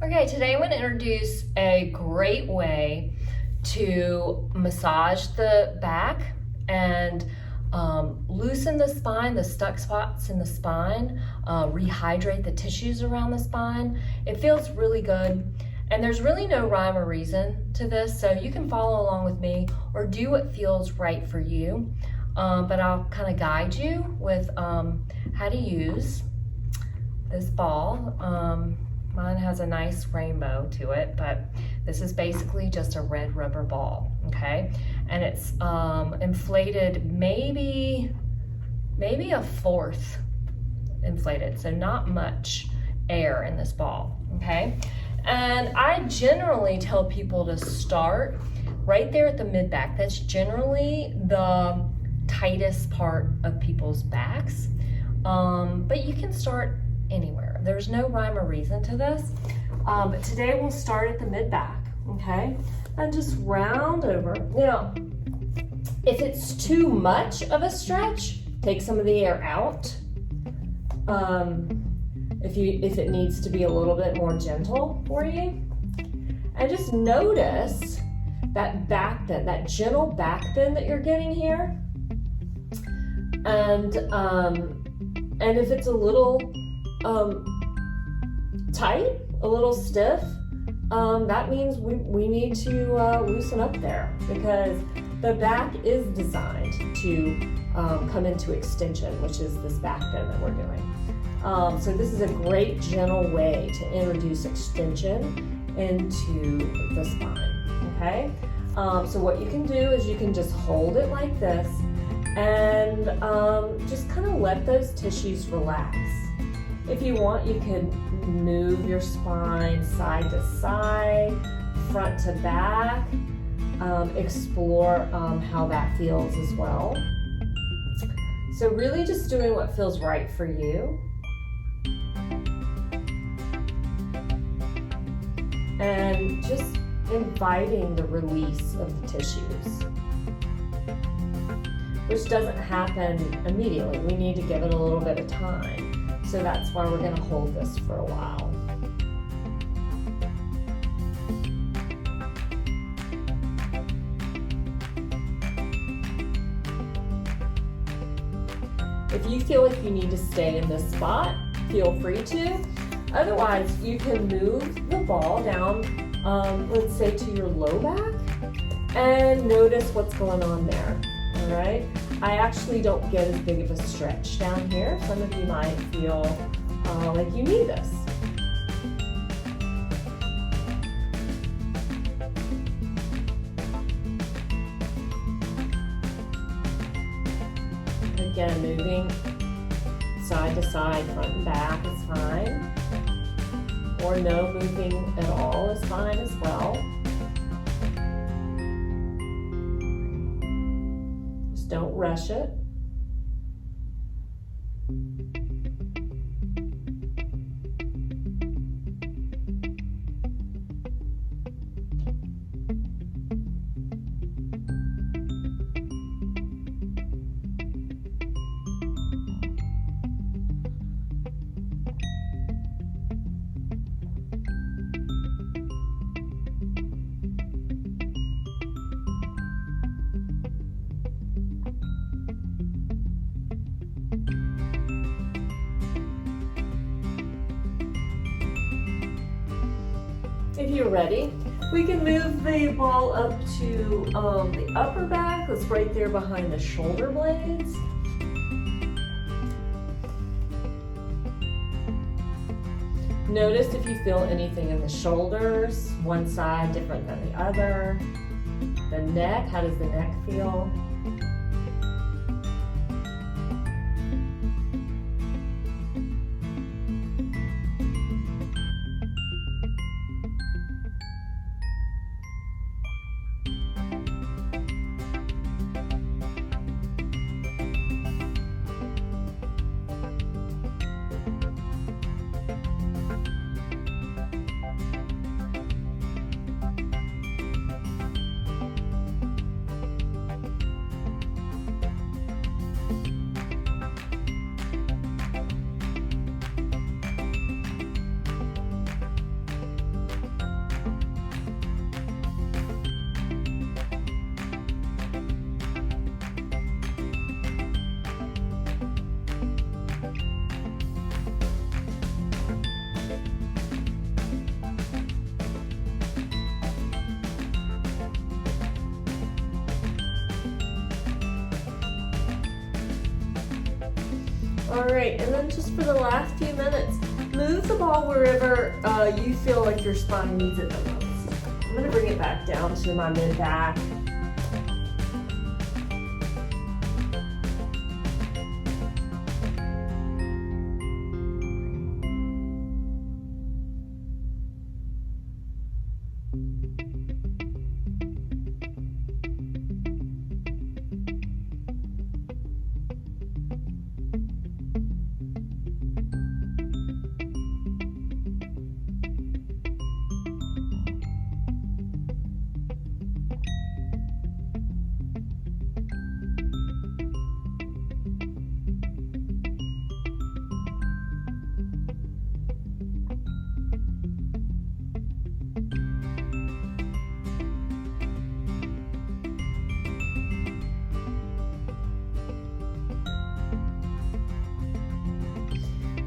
Okay, today I'm going to introduce a great way to massage the back and loosen the spine, the stuck spots in the spine, rehydrate the tissues around the spine. It feels really good, and there's really no rhyme or reason to this, so you can follow along with me or do what feels right for you. But I'll kind of guide you with how to use this ball. Mine has a nice rainbow to it, but this is basically just a red rubber ball, okay? And it's inflated maybe a fourth inflated, so not much air in this ball, okay? And I generally tell people to start right there at the mid-back. That's generally the tightest part of people's backs, but you can start anywhere. There's no rhyme or reason to this. But today we'll start at the mid-back, okay? And just round over. Now, if it's too much of a stretch, take some of the air out. If it needs to be a little bit more gentle for you. And just notice that back bend, that gentle back bend that you're getting here. And if it's a little tight, a little stiff, that means we need to loosen up there, because the back is designed to come into extension, which is this back bend that we're doing. So this is a great gentle way to introduce extension into the spine, okay? So what you can do is you can just hold it like this and just kind of let those tissues relax. If you want, you can move your spine side to side, front to back, explore how that feels as well. So really just doing what feels right for you. And just inviting the release of the tissues, which doesn't happen immediately. We need to give it a little bit of time. So that's why we're going to hold this for a while. If you feel like you need to stay in this spot, feel free to. Otherwise, you can move the ball down, let's say to your low back, and notice what's going on there, all right? I actually don't get as big of a stretch down here. Some of you might feel like you need this. Again, moving side to side, front and back is fine. Or no moving at all is fine as well. Just don't rush it. If you're ready, we can move the ball up to the upper back. That's right there behind the shoulder blades. Notice if you feel anything in the shoulders, one side different than the other. The neck, how does the neck feel? All right, and then just for the last few minutes, move the ball wherever you feel like your spine needs it the most. I'm gonna bring it back down to my mid-back.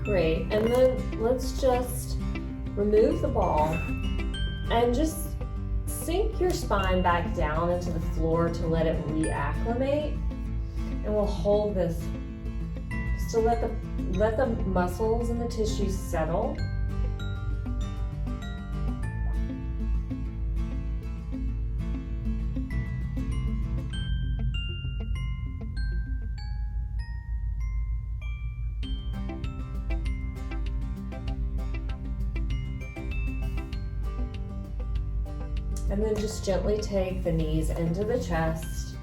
Great, and then let's just remove the ball and just sink your spine back down into the floor to let it reacclimate. And we'll hold this just to let the muscles and the tissues settle. And then just gently take the knees into the chest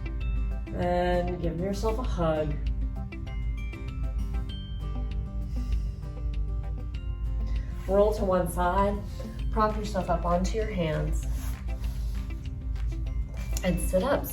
and give yourself a hug. Roll to one side, prop yourself up onto your hands, and sit up.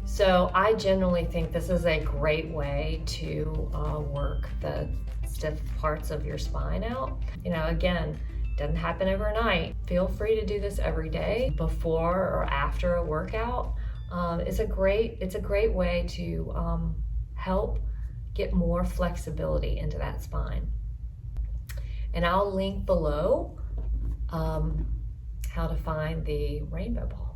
So I generally think this is a great way to work the stiff parts of your spine out. You know, again, doesn't happen overnight. Feel free to do this every day before or after a workout. It's a great way to help get more flexibility into that spine. And I'll link below how to find the rainbow ball.